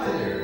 Hi there.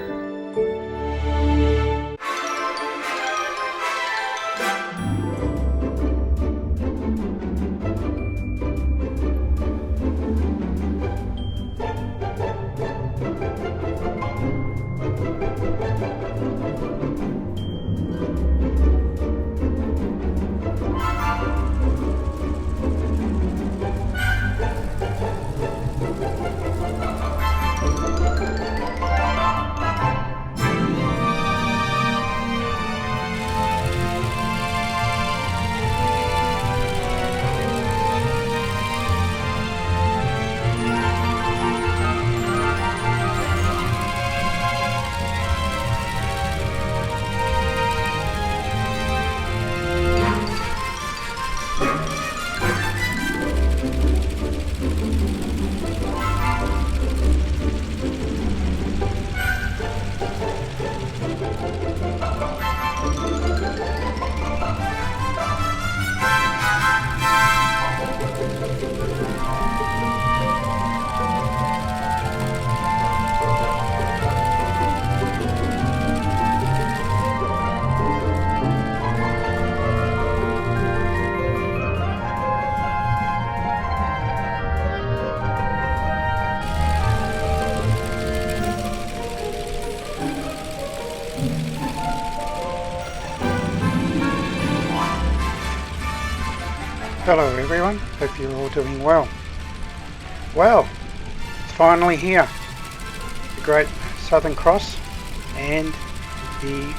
Hello everyone, hope you're all doing well. Well, it's finally here, the Great Southern Cross and the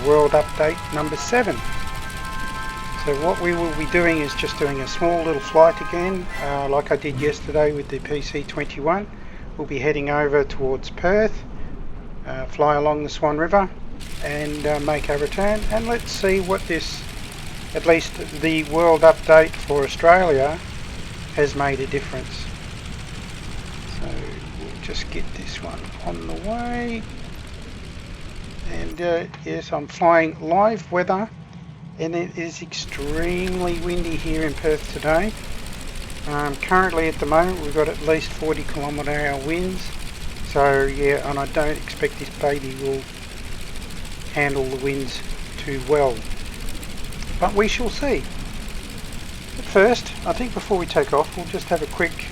World Update number 7. So what we will be doing is just doing a small little flight again, like I did yesterday with the PC-21. We'll be heading over towards Perth, fly along the Swan River and make our return, and let's see what this, at least the World Update for Australia, has made a difference. So we'll just get this one on the way. And yes, I'm flying live weather, and it is extremely windy here in Perth today. Currently at the moment we've got at least 40 km/h winds. So yeah, and I don't expect this baby will handle the winds too well. But we shall see. But first, I think before we take off, we'll just have a quick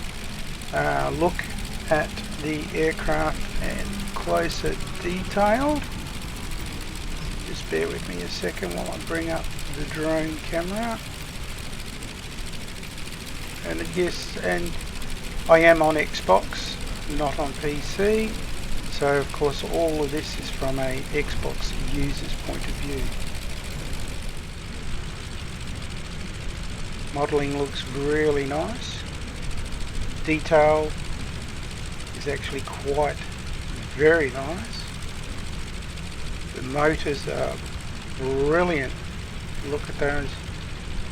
look at the aircraft and closer detailed. Just bear with me a second while I bring up the drone camera. And yes, and I am on Xbox, not on PC. So of course all of this is from a Xbox user's point of view. Modelling looks really nice. Detail is actually quite very nice. The motors are brilliant. Look at those.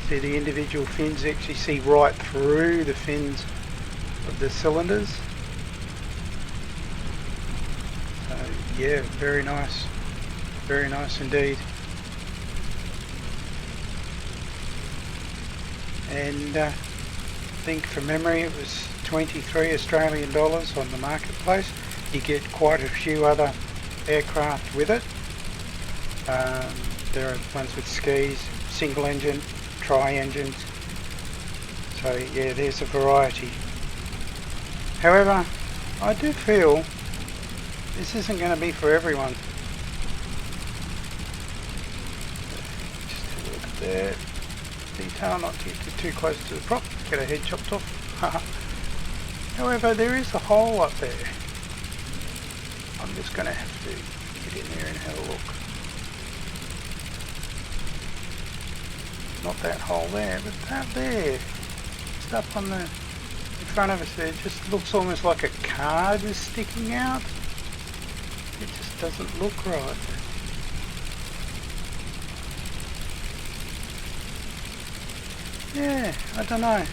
See the individual fins, actually see right through the fins of the cylinders. So yeah, very nice. Very nice indeed. And I think from memory it was 23 Australian dollars on the marketplace. You get quite a few other aircraft with it. There are ones with skis, single engine, tri-engines. So yeah, there's a variety. However, I do feel this isn't going to be for everyone. Just have a look at that. Detail, not to get too close to the prop, get a head chopped off. However, there is a hole up there. I'm just going to have to get in there and have a look. Not that hole there, but that there. Just up on the in front of us there, it just looks almost like a card is sticking out. It just doesn't look right. Yeah, I don't know.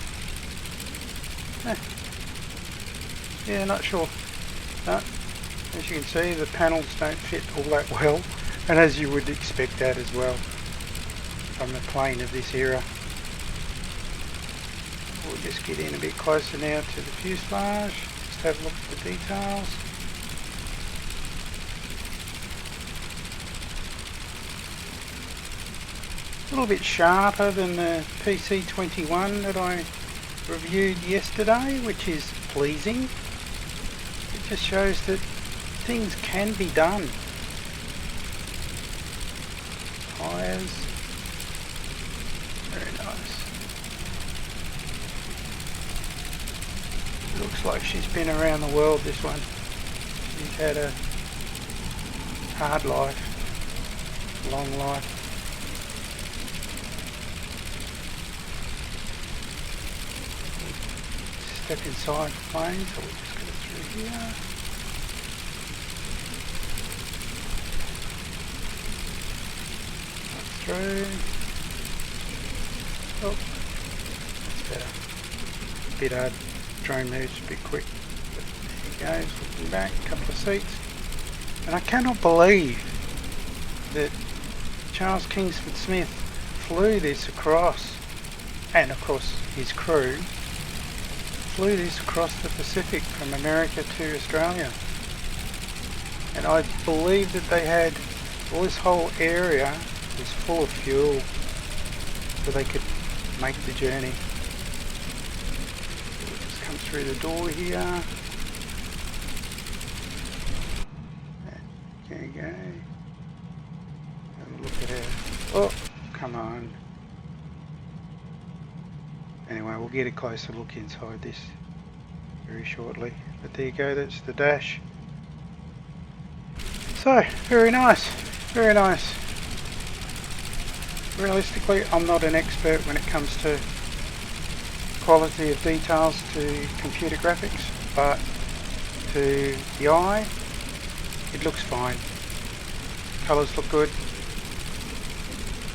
Yeah, not sure. No, as you can see, the panels don't fit all that well, and as you would expect that as well from the plane of this era. We'll just get in a bit closer now to the fuselage, just have a look at the details. little bit sharper than the PC21 that I reviewed yesterday, which is pleasing. It just shows that things can be done. Tyres, very nice. Looks like she's been around the world, this one. She's had a hard life, long life. Step inside the plane, so we'll just go through here. Through. Oh, that's better. Bit hard. Drone moves a bit quick. But there he goes, looking back, a couple of seats. And I cannot believe that Charles Kingsford Smith flew this across, and of course his crew flew this across the Pacific from America to Australia. And I believe that they had, well, this whole area was full of fuel so they could make the journey. We'll just come through the door here. There you go. Have a look at her. Oh, come on. Anyway, we'll get a closer look inside this very shortly. But there you go, that's the dash. So, very nice. Very nice. Realistically, I'm not an expert when it comes to quality of details to computer graphics, but to the eye, it looks fine. Colours look good.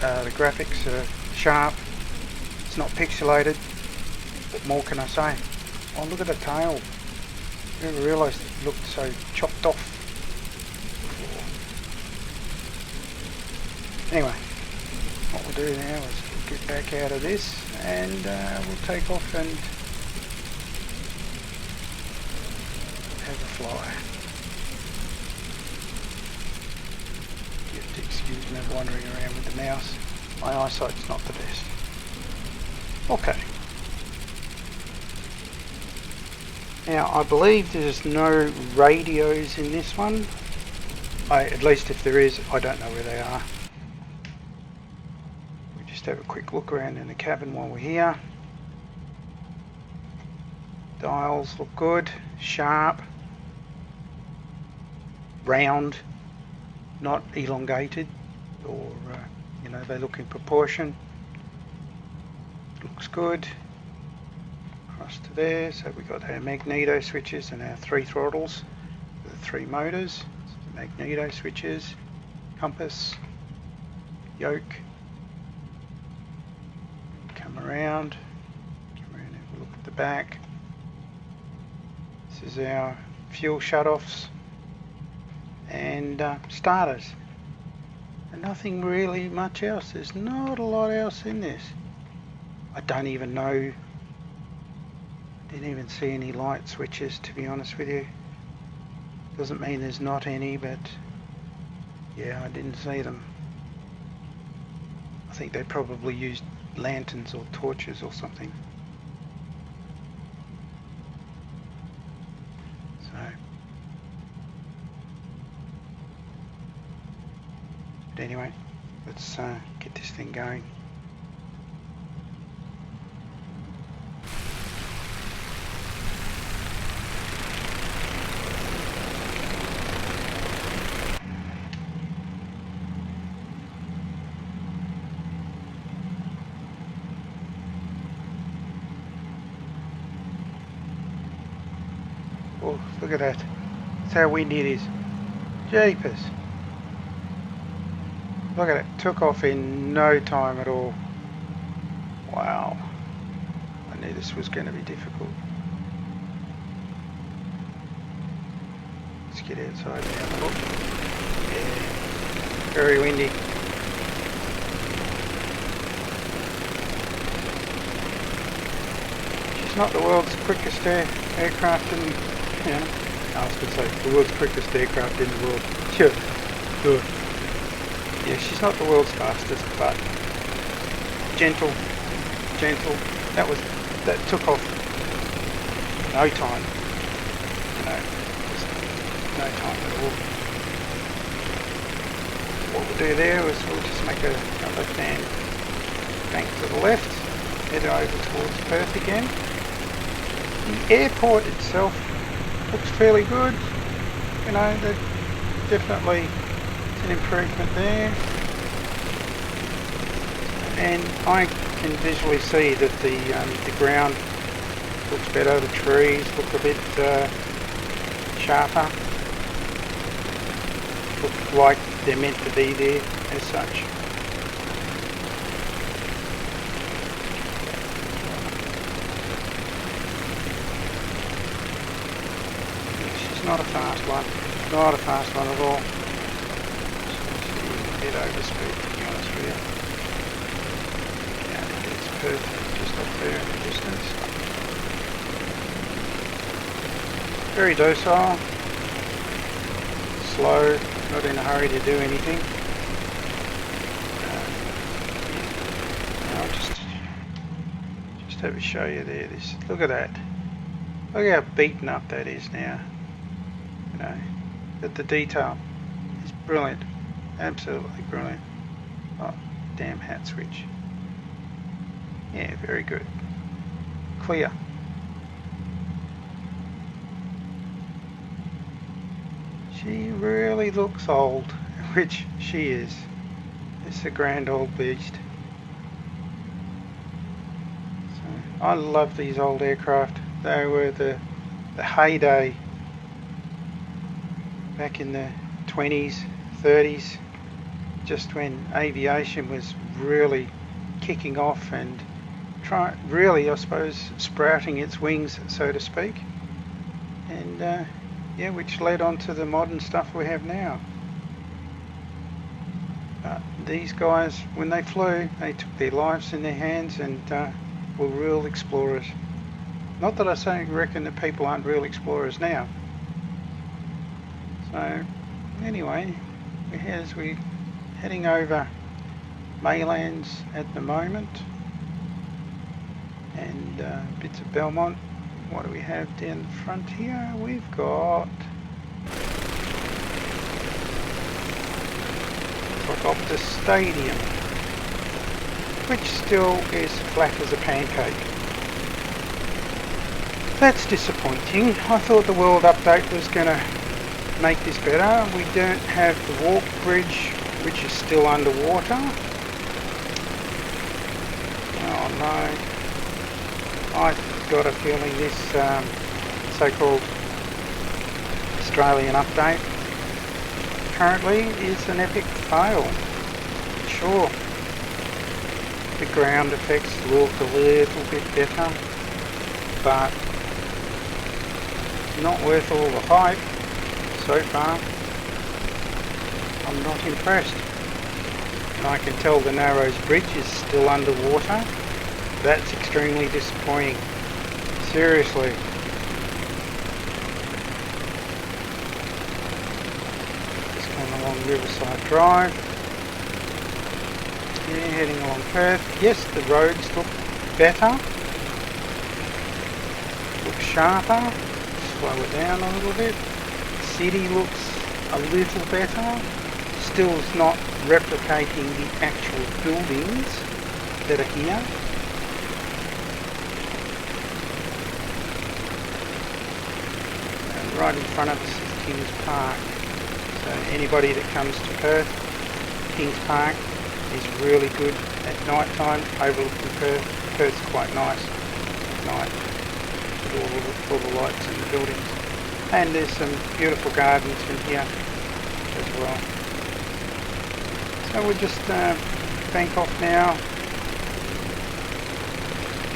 The graphics are sharp. It's not pixelated. What more can I say? Oh, look at the tail. I never realised it looked so chopped off before. Anyway, what we'll do now is we'll get back out of this and we'll take off and have a fly. You have to excuse me wandering around with the mouse. My eyesight's not the best. Okay. Now I believe there's no radios in this one. At least if there is, I don't know where they are. Just have a quick look around in the cabin while we're here. Dials look good, sharp, round, not elongated, or you know, they look in proportion. Looks good. Across to there, so we've got our magneto switches and our 3 throttles, the 3 motors, so the magneto switches, compass, yoke. Come around and have a look at the back. This is our fuel shutoffs and starters, and nothing really much else. There's not a lot else in this. I don't even know, didn't even see any light switches, to be honest with you. Doesn't mean there's not any, but yeah, I didn't see them. I think they probably used lanterns or torches or something. So, but anyway, let's get this thing going. Oh, look at that. That's how windy it is. Jeepers. Look at it. Took off in no time at all. Wow. I knew this was going to be difficult. Let's get outside and have a look. Yeah. Very windy. She's not the world's quickest aircraft in, you know, I was going to say the world's quickest aircraft in the world. Sure. Yeah, she's not the world's fastest, but gentle. That took off no time. No time at all. What we'll do there is we'll just make a left-hand bank to the left, head over towards Perth again. The airport itself looks fairly good. You know, that definitely is an improvement there. And I can visually see that the ground looks better, the trees look a bit sharper, look like they're meant to be there as such. It's not a fast one, not a fast one at all. It's a bit over speed, to be honest with you. Yeah, it's Perth just up there in the distance. Very docile, slow, not in a hurry to do anything. I'll just have to show you there. Look at that. Look how beaten up that is now. You know, but the detail is brilliant, absolutely brilliant. Oh, damn hat switch. Yeah, very good. Clear. She really looks old, which she is. It's a grand old beast. So, I love these old aircraft. They were the heyday back in the 20s, 30s, just when aviation was really kicking off and really, I suppose, sprouting its wings, so to speak. And yeah, which led on to the modern stuff we have now. These guys, when they flew, they took their lives in their hands and were real explorers. Not that I reckon that people aren't real explorers now. So, anyway, we're heading over Maylands at the moment, and bits of Belmont. What do we have down the front here? We've got Rottnest Stadium, which still is flat as a pancake. That's disappointing. I thought the World Update was going to make this better. We don't have the walk bridge, which is still underwater. Oh no. I've got a feeling this so-called Australian update currently is an epic fail. Sure, the ground effects look a little bit better, but not worth all the hype so far. I'm not impressed. And I can tell the Narrows Bridge is still underwater. That's extremely disappointing. Seriously. Just going along Riverside Drive. Yeah, heading along Perth. Yes, the roads look better. Look sharper. Slow it down a little bit. The city looks a little better. Still is not replicating the actual buildings that are here. And right in front of us is Kings Park. So anybody that comes to Perth, Kings Park is really good at night time, overlooking Perth. Perth's quite nice at night with all the lights in the buildings. And there's some beautiful gardens in here as well. So we'll just bank off now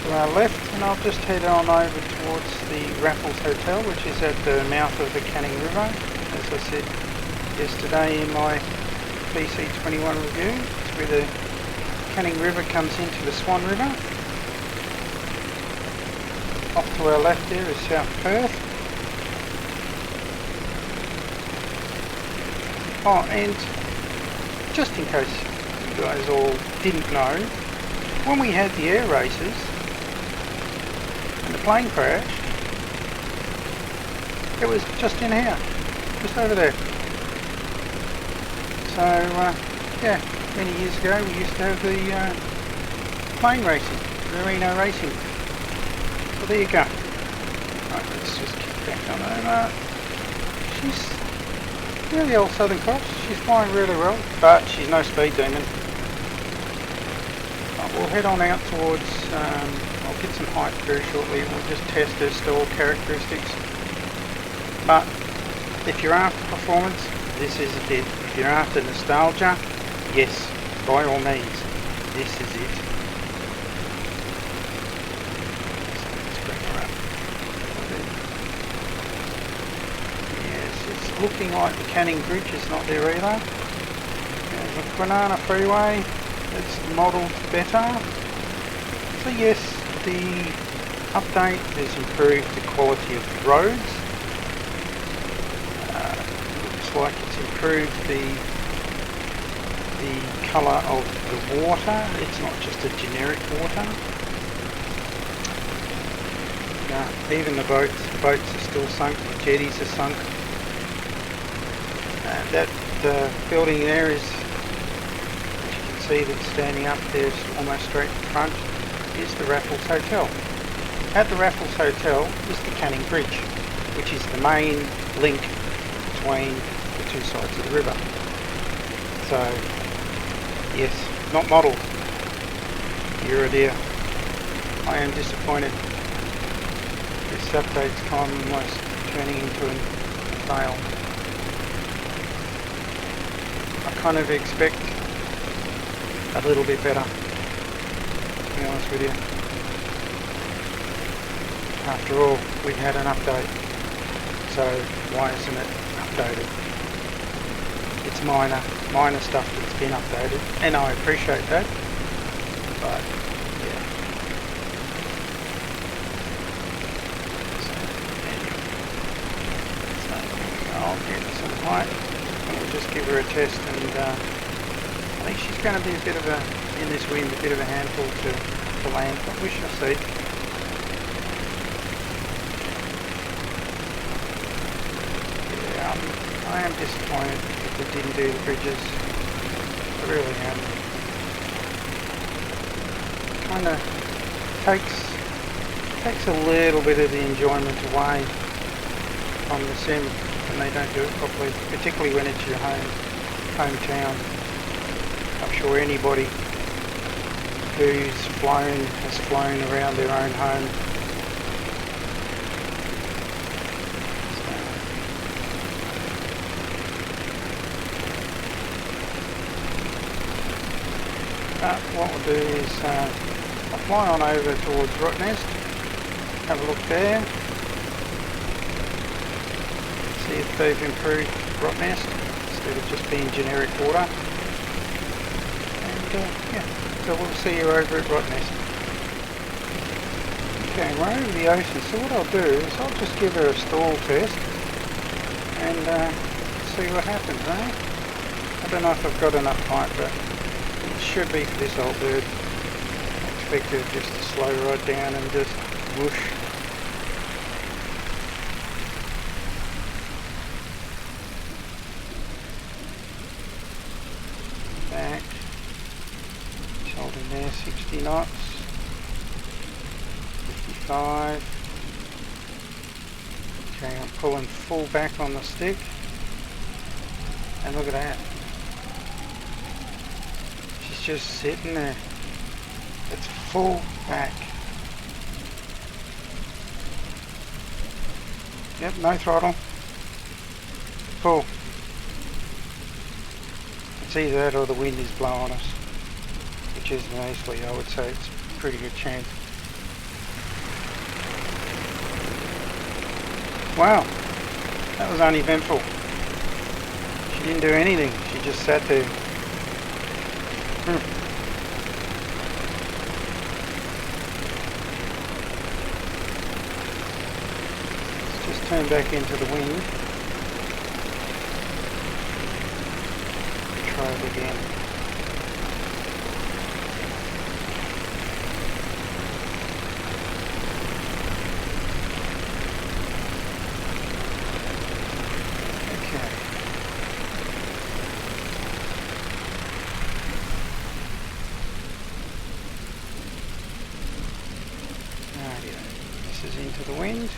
to our left, and I'll just head on over towards the Raffles Hotel, which is at the mouth of the Canning River. As I said yesterday in my PC21 review, it's where the Canning River comes into the Swan River. Off to our left there is South Perth. Oh, and just in case you guys all didn't know, when we had the air races and the plane crashed, it was just in here, just over there. So yeah, many years ago we used to have the plane racing, Marino racing. So there you go. Right, let's just kick back on over. She's really old Southern Cross. She's flying really well, but she's no speed demon. We'll head on out towards, I'll get some height very shortly. We'll just test her stall characteristics. But if you're after performance, this is it. If you're after nostalgia, yes, by all means, this is it. Yes, it's looking like the Canning Bridge is not there either. There's the Banana Freeway. It's modelled better. So yes, the update has improved the quality of the roads. Looks like it's improved the colour of the water. It's not just a generic water. Even the boats are still sunk, the jetties are sunk. That building there is, see that's standing up there almost straight in front, is the Raffles Hotel. At the Raffles Hotel is the Canning Bridge, which is the main link between the two sides of the river. So yes, not modelled. You're a dear. I am disappointed. This update's almost turning into a fail. I kind of expect a little bit better, to be honest with you. After all, we had an update, so why isn't it updated? It's minor stuff that's been updated, and I appreciate that, but yeah. So I'll get some height, and we'll just give her a test, and I think she's going to be a bit of in this wind, a bit of a handful to land, but we shall see. Yeah, I am disappointed that we didn't do the bridges. I really am. Kind of takes a little bit of the enjoyment away from the sim when they don't do it properly, particularly when it's your hometown. I'm sure anybody who's has flown around their own home. But what we'll do is I'll fly on over towards Rottnest, have a look there, see if they've improved Rottnest instead of just being generic water. Yeah, so we'll see you over at Rottnest. Okay, we're over the ocean, so what I'll do is I'll just give her a stall test and see what happens, eh? I don't know if I've got enough height, but it should be for this old bird. I expect her just to slow right down and just whoosh. Back. Holding there, 60 knots, 55. Okay, I'm pulling full back on the stick, and look at that. She's just sitting there. It's full back. Yep, no throttle. Full. It's either that or the wind is blowing us, which isn't easily. I would say it's a pretty good chance. Wow, that was uneventful. She didn't do anything, she just sat there. Let's just turn back into the wind. Try it again. to the wind.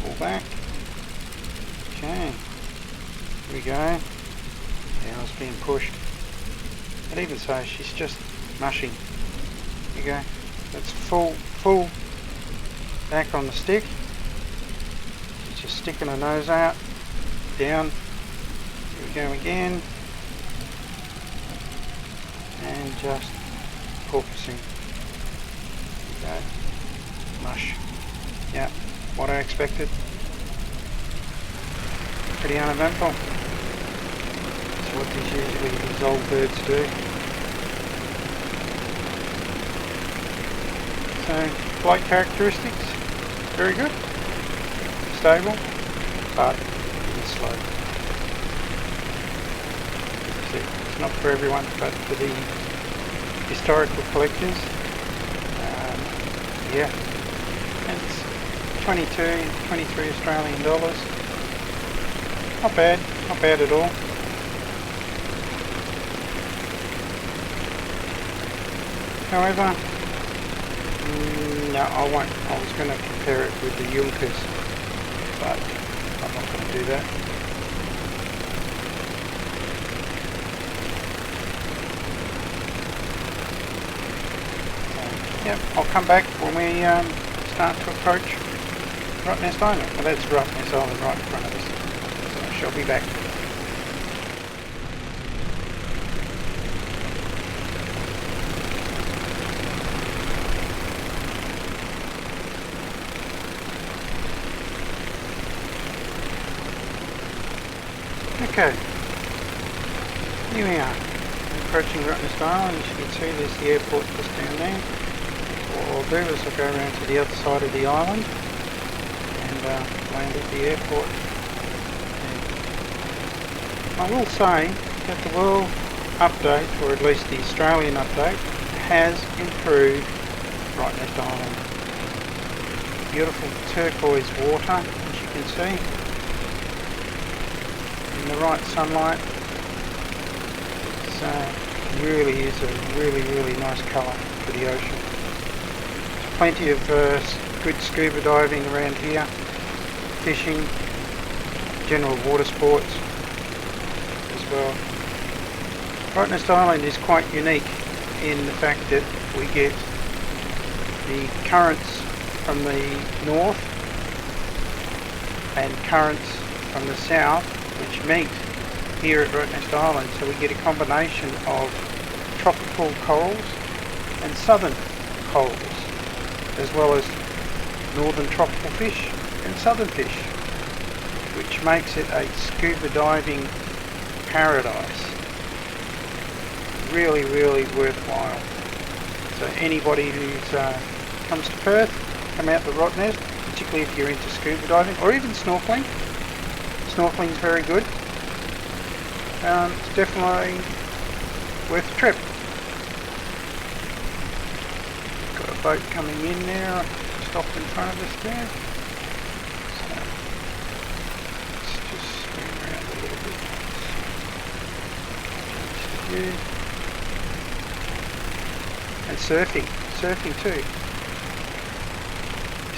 Pull back. Okay. Here we go. Yeah, I was being pushed. But even so, she's just mushing. Here you go. That's full back on the stick. She's just sticking her nose out. Down. Here we go again. And just porpoising. There we go. Mush. Yeah, what I expected. Pretty uneventful. That's what these old birds do. So, flight characteristics, very good. Stable, but slow. It's not for everyone, but for the historical collectors, yeah. And it's 23 Australian dollars. Not bad at all. However, no, I won't. I was going to compare it with the Junkers, but I'm not going to do that. Yep, I'll come back when we start to approach Rottnest Island. Well, that's Rottnest Island right in front of us. So I shall be back. Okay, here we are, approaching Rottnest Island. As you can see, there's the airport just down there. What I'll do is I'll go around to the other side of the island and land at the airport. And I will say that the world update, or at least the Australian update, has improved Rottnest Island. Beautiful turquoise water, as you can see. In the right sunlight, it really is a really nice colour for the ocean. There's plenty of good scuba diving around here, fishing, general water sports as well. Rottnest Island is quite unique in the fact that we get the currents from the north and currents from the south, which meet here at Rottnest Island, so we get a combination of tropical corals and southern corals, as well as northern tropical fish and southern fish, which makes it a scuba diving paradise. Really worthwhile. So anybody who comes to Perth, come out to Rottnest, particularly if you're into scuba diving or even snorkeling. Snorkeling's very good. It's definitely worth a trip. Got a boat coming in there, stopped in front of us there. So let's just swing around a little bit. And surfing too.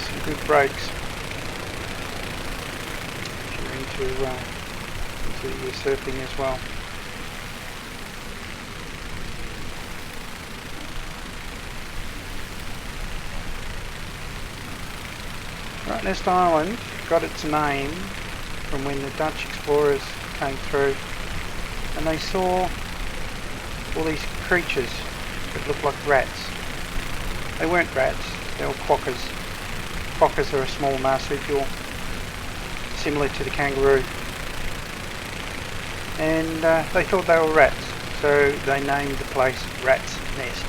Some good breaks. Into your surfing as well. Rottnest Island got its name from when the Dutch explorers came through and they saw all these creatures that looked like rats. They weren't rats, they were quokkas. Quokkas are a small marsupial similar to the kangaroo, and they thought they were rats, so they named the place Rat's Nest,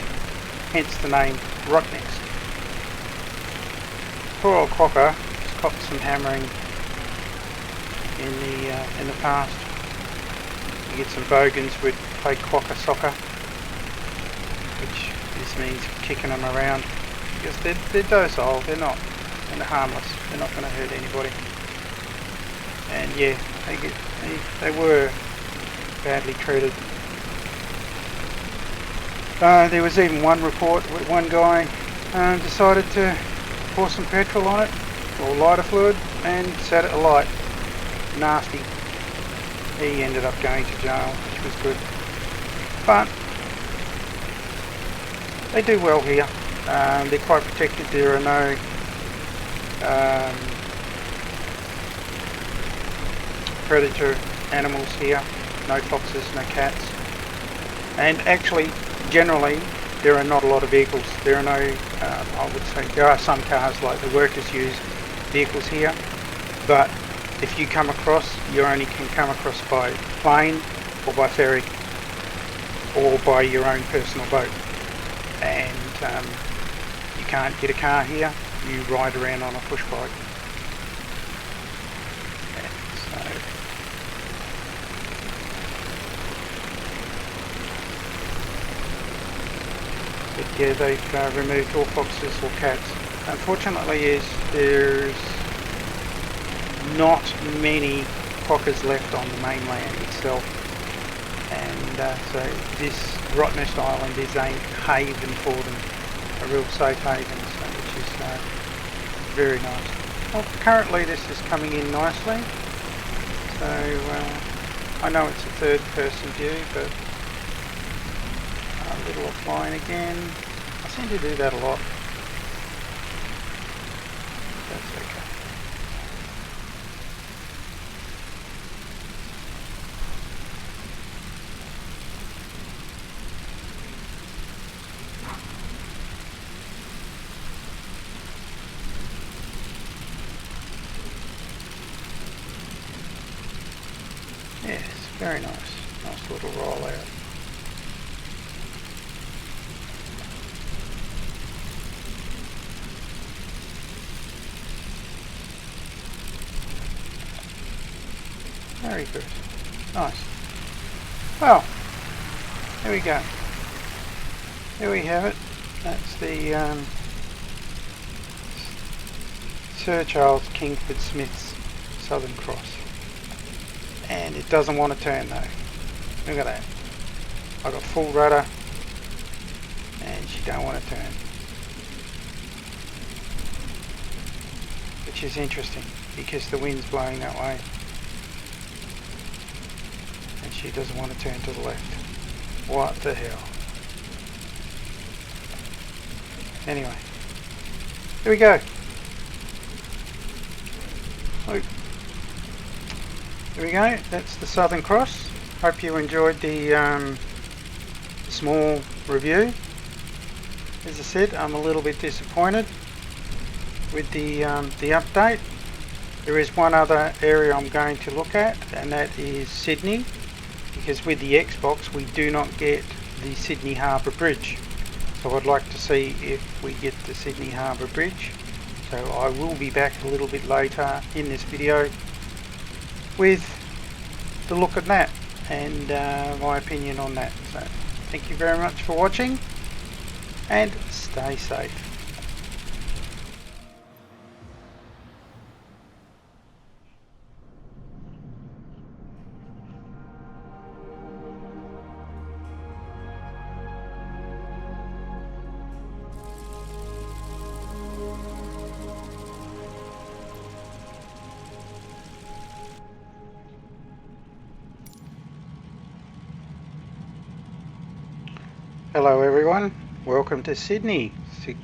hence the name Rottnest. Poor old quokka has copped some hammering in the past. You get some bogans would play quokka soccer, which this means kicking them around, because they're docile, they're harmless, they're not going to hurt anybody. And yeah, they were badly treated There was even one report where one guy decided to pour some petrol on it, or lighter fluid, and set it alight. Nasty. He ended up going to jail, which was good. But they do well here. They're quite protected. There are no predator animals here. No foxes, no cats. And actually, generally, there are not a lot of vehicles. There are no, I would say, there are some cars like the workers use vehicles here. But if you come across, you only can come across by plane or by ferry or by your own personal boat. And you can't get a car here, you ride around on a push bike. But yeah, they've removed all foxes or cats. Unfortunately, there's not many Fokkers left on the mainland itself, and so this Rottnest Island is a haven for them, a real safe haven, so, which is very nice. Well, currently this is coming in nicely, so I know it's a third person view, but a little offline again. I seem to do that a lot. That's okay. Yes, very nice. Nice little roll out. Very good. Nice. Well, there we go. There we have it. That's the Sir Charles Kingsford Smith's Southern Cross. And it doesn't want to turn though. Look at that. I got full rudder and she don't want to turn. Which is interesting because the wind's blowing that way. And she doesn't want to turn to the left. What the hell? Anyway. Here we go. Oh. There we go, that's the Southern Cross. Hope you enjoyed the small review. As I said, I'm a little bit disappointed with the update. There is one other area I'm going to look at, and that is Sydney, because with the Xbox we do not get the Sydney Harbour Bridge. So I'd like to see if we get the Sydney Harbour Bridge. So I will be back a little bit later in this video with the look at that and my opinion on that. So thank you very much for watching and stay safe. Hello everyone, welcome to Sydney, to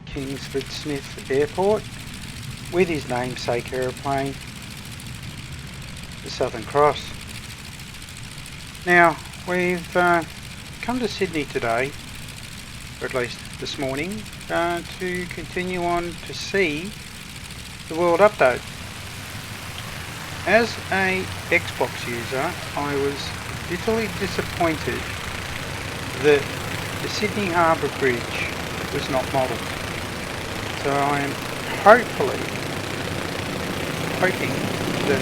Kingsford Smith Airport with his namesake aeroplane, the Southern Cross. Now we've come to Sydney today, or at least this morning, to continue on to see the World Update. As a Xbox user, I was bitterly disappointed that the Sydney Harbour Bridge was not modelled. So I am hoping that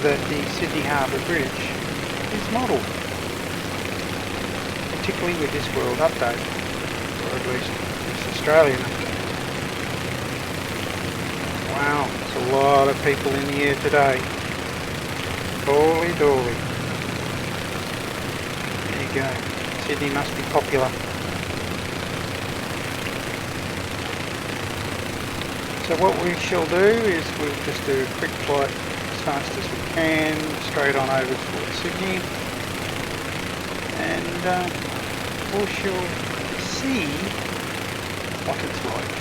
the Sydney Harbour Bridge is modelled, particularly with this World Update, or at least this Australian update. Wow, there's a lot of people in the air today. Holy dolly. There you go. Sydney must be popular. So what we shall do is we'll just do a quick flight as fast as we can, straight on over towards Sydney, and we shall see what it's like.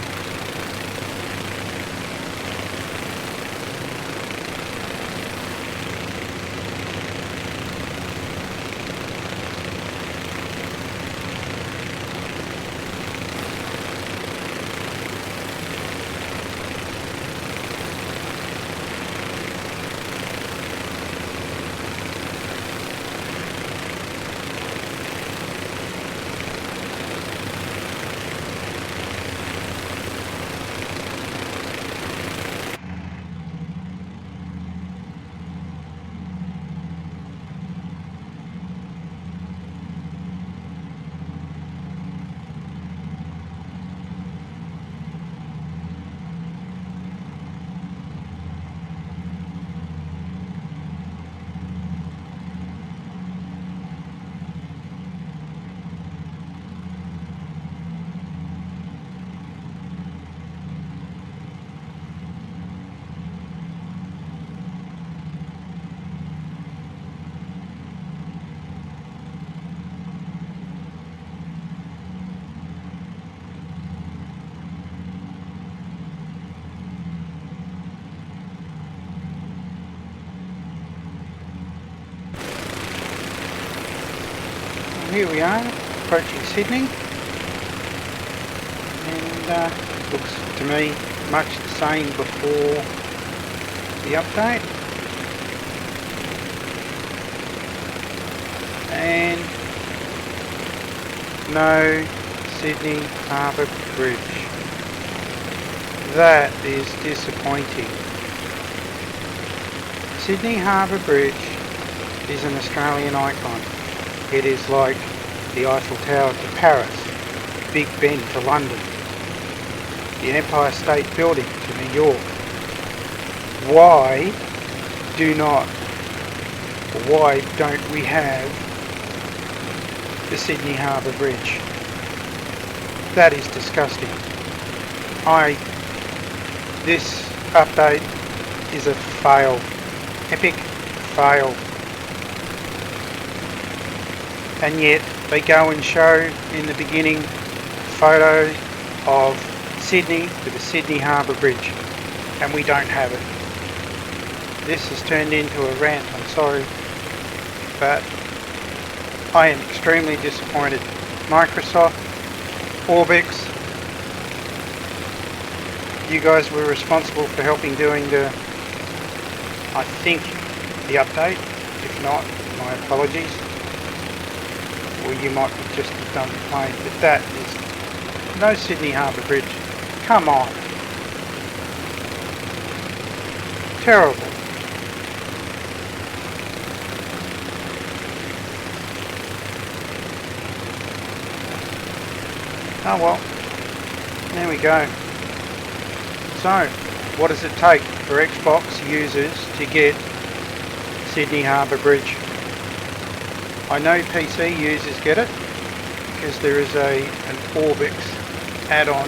Here we are, approaching Sydney, and looks to me much the same before the update. And no Sydney Harbour Bridge. That is disappointing. Sydney Harbour Bridge is an Australian icon. It is like the Eiffel Tower to Paris, Big Ben to London, the Empire State Building to New York. Why don't we have the Sydney Harbour Bridge? That is disgusting. This update is a fail. Epic fail. And yet they go and show in the beginning photos of Sydney with the Sydney Harbour Bridge, and we don't have it. This has turned into a rant, I'm sorry, but I am extremely disappointed. Microsoft, Orbix, you guys were responsible for helping doing I think, the update. If not, my apologies. Or you might just have done the plane, but that is no Sydney Harbour Bridge. Come on. Terrible. Oh well, there we go. So, what does it take for Xbox users to get Sydney Harbour Bridge? I know PC users get it because there is an Orbix add-on,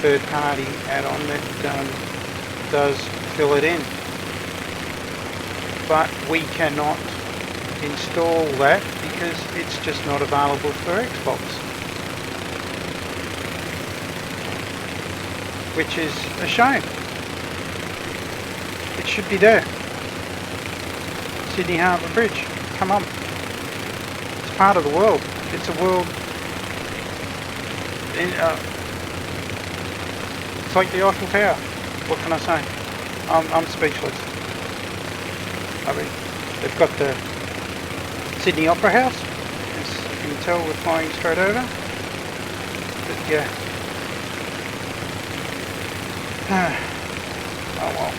third-party add-on that does fill it in. But we cannot install that because it's just not available for Xbox. Which is a shame. It should be there. Sydney Harbour Bridge, come on. It's part of the world. It's a world. It's like the Eiffel Tower. What can I say? I'm speechless. I mean, they've got the Sydney Opera House. As you can tell, we're flying straight over. But yeah. Oh well.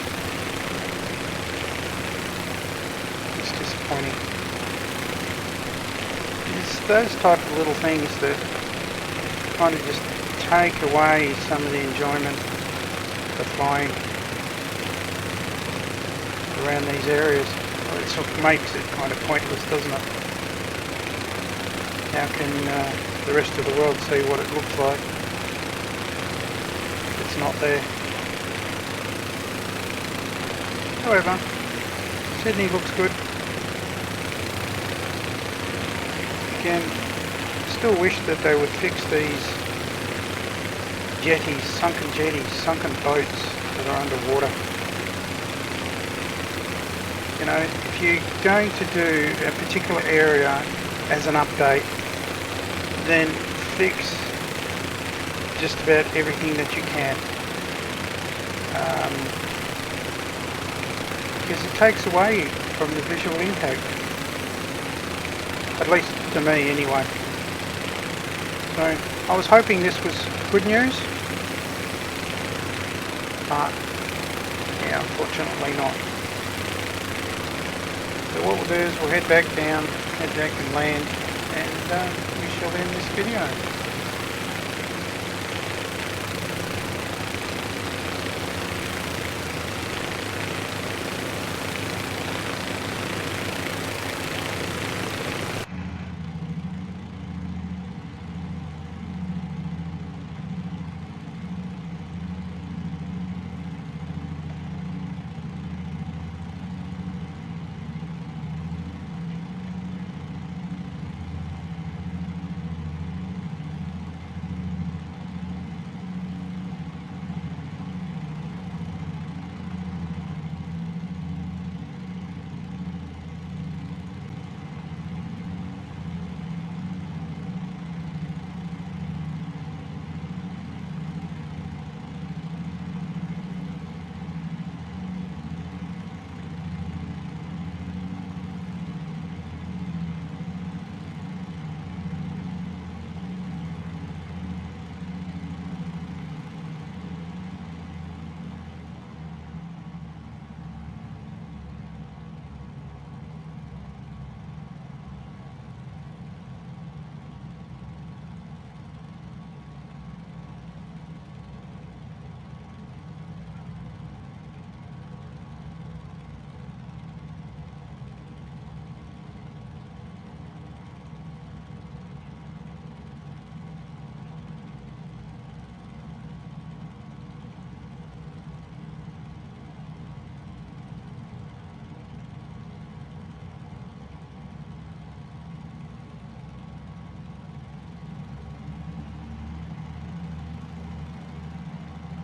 It's disappointing. It's those type of little things that kind of just take away some of the enjoyment of flying. around these areas. Well, it sort of makes it kind of pointless, doesn't it? How can the rest of the world see what it looks like if it's not there? However, Sydney looks good. Again, still wish that they would fix these jetties, sunken boats that are underwater. You know, if you're going to do a particular area as an update, then fix just about everything that you can. Because it takes away from the visual impact. At least to me anyway. So I was hoping this was good news, but yeah, unfortunately not. So what we'll do is we'll head back down, head back and land, and we shall end this video.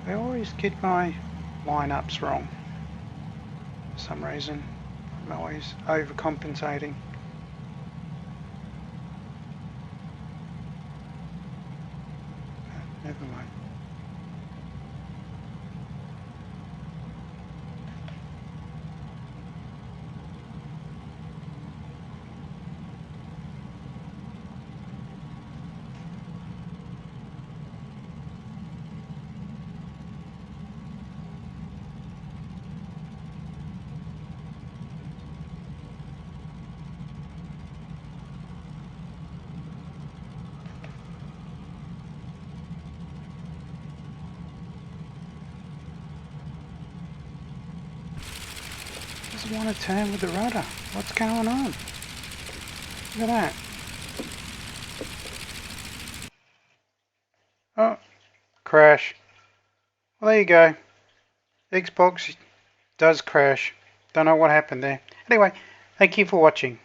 I always get my lineups wrong for some reason. I'm always overcompensating. Never mind. Doesn't want to turn with the rudder. What's going on? Look at that. Oh, crash. Well, there you go. Xbox does crash. Don't know what happened there. Anyway, thank you for watching.